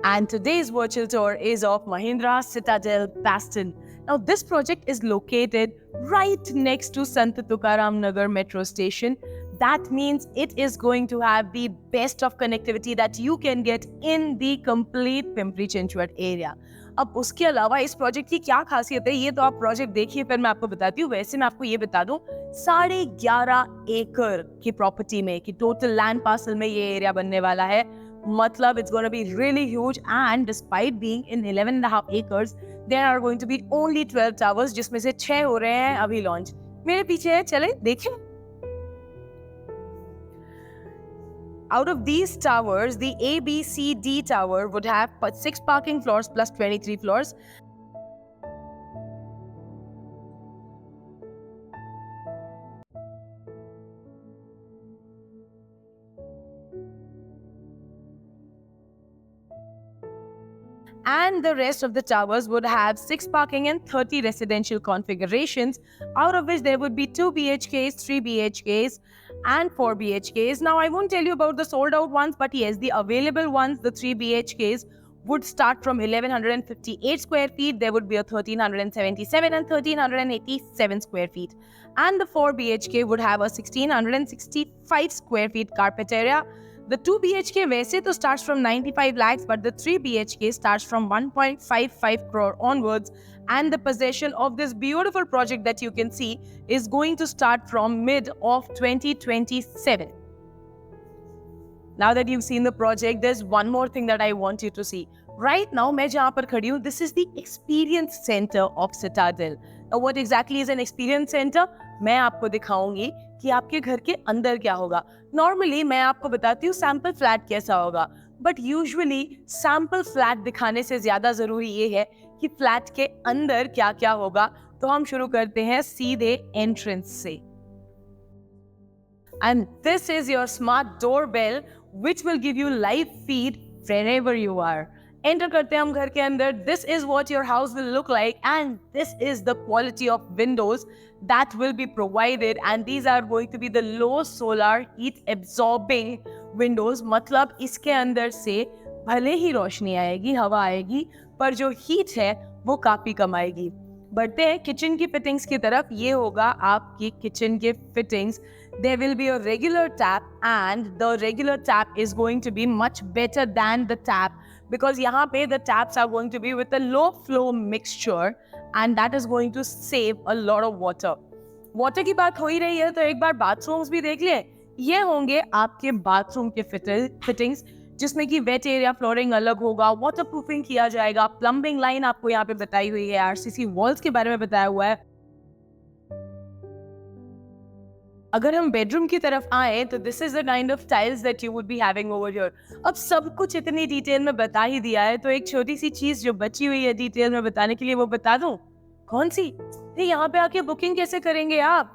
And today's virtual tour is of Mahindra Citadel Bastion. Now, this project is located right next to Sant Tukaram Nagar metro station. That means it is going to have the best of connectivity that you can get in the complete Pimpri Chinchwad area. अब उसके अलावा इस project की क्या खासियत है ये तो आप प्रोजेक्ट देखिए, फिर मैं आपको बताती हूँ। वैसे मैं आपको ये बता दूं, 11.5 एकड़ की प्रॉपर्टी में कि टोटल लैंड पार्सल में ये एरिया बनने वाला है। मतलब it's going to be really huge, and despite being in 11.5 acres, there are going to be only 12 towers, जिसमें से 6 हो रहे हैं अभी लॉन्च। मेरे पीछे है, चले देखें। Out of these towers, the A, B, C, D tower would have 6 parking floors plus 23 floors. And the rest of the towers would have 6 parking and 30 residential configurations, out of which there would be 2 BHKs, 3 BHKs, and 4 BHKs. Now, I won't tell you about the sold out ones, but yes, the available ones, the 3 BHKs, would start from 1158 square feet. There would be a 1377 and 1387 square feet. And the 4 BHK would have a 1665 square feet carpet area. The 2 BHK वैसे तो starts from 95 lakhs, but the 3 BHK starts from 1.55 crore onwards, and the possession of this beautiful project that you can see is going to start from mid of 2027. Now that you've seen the project, there's one more thing that I want you to see. Right now, मैं जहाँ पर खड़ी हूँ, this is the experience center of Citadel. Now, what exactly is an experience center? मैं आपको दिखाऊंगी कि आपके घर के अंदर क्या होगा। नॉर्मली मैं आपको बताती हूँ सैंपल फ्लैट कैसा होगा, बट यूजुअली सैंपल फ्लैट दिखाने से ज्यादा जरूरी ये है कि फ्लैट के अंदर क्या क्या होगा। तो हम शुरू करते हैं सीधे एंट्रेंस से। And this is your smart doorbell, which will give you live feed wherever you are. Enter करते हैं हम घर के अंदर. This is what your house will look like, and this is the quality of windows that will be provided, and these are going to be the low solar heat absorbing windows. मतलब इसके अंदर से भले ही रोशनी आएगी, हवा आएगी, पर जो हीट है वो काफी कम आएगी। बढ़ते हैं किचन की फिटिंग्स की तरफ। ये होगा आपकी किचन के fittings. There will be a regular tap, and the regular tap is going to be much better than the tap, because यहाँ पे the taps are going to be with a low flow mixture, and that is going to save a lot of water. Water की बात हो ही रही है तो एक बार bathrooms भी देख लें। ये होंगे आपके बाथरूम के फिटिंग्स, जिसमें कि वेट एरिया फ्लोरिंग अलग होगा, वाटर प्रूफिंग किया जाएगा, प्लम्बिंग लाइन आपको यहाँ पे बताई हुई है, आरसीसी वॉल्स के बारे में बताया हुआ है। अगर हम बेडरूम की तरफ आए तो this is the kind of tiles that you would be having over here. अब सब कुछ इतनी डिटेल में बता ही दिया है, तो एक छोटी सी चीज जो बची हुई है डिटेल में बताने के लिए, वो बता दूं। कौन सी? यहाँ पे आके बुकिंग कैसे करेंगे आप?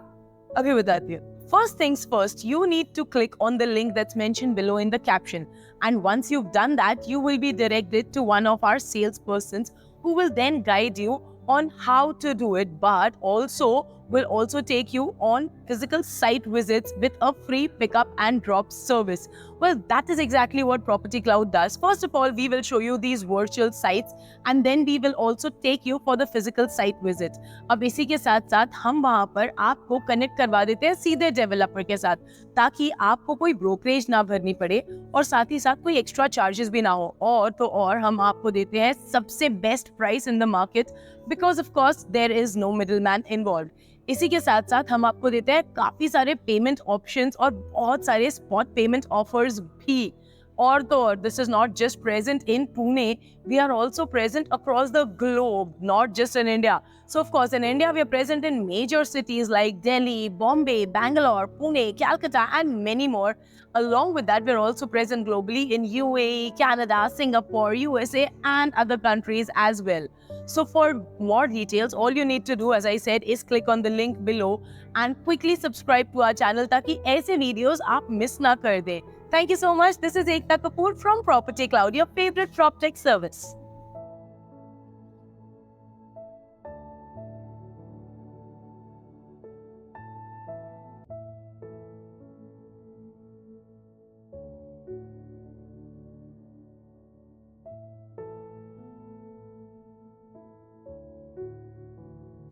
अभी बताती हूँ। First things first, you need to click on the link that's mentioned below in the caption. And once you've done that, you will be directed to one of our salespersons who will then guide you on how to do it, but also will also take you on physical site visits with a free pickup and drop service. Well, that is exactly what Property Cloud does. First of all, we will show you these virtual sites, and then we will also take you for the physical site visit. अब इसी के साथ साथ हम वहाँ पर आपको connect करवा देते हैं सीधे डेवलपर के साथ, ताकि आपको कोई ब्रोकरेज ना भरनी पड़े और साथ ही साथ कोई एक्स्ट्रा चार्जेस भी ना हो। और तो और हम आपको देते हैं सबसे best price in the market, because of course there is no middle man involve. इसी के साथ साथ हम आपको देते हैं काफी सारे पेमेंट ऑप्शंस और बहुत सारे स्पॉट पेमेंट ऑफर्स भी। और तो और this is not just present in Pune, we are also present across the globe, not just in India. So of course in India we are present in major cities like Delhi, Bombay, Bangalore, Pune, Calcutta and many more. Along with that we are also present globally in UAE, Canada, Singapore, USA and other countries as well. So for more details, all you need to do, as I said, is click on the link below and quickly subscribe to our channel ताकि ऐसे videos आप miss ना कर दें. Thank you so much. This is Ekta Kapoor from Property Cloud, your favorite PropTech service.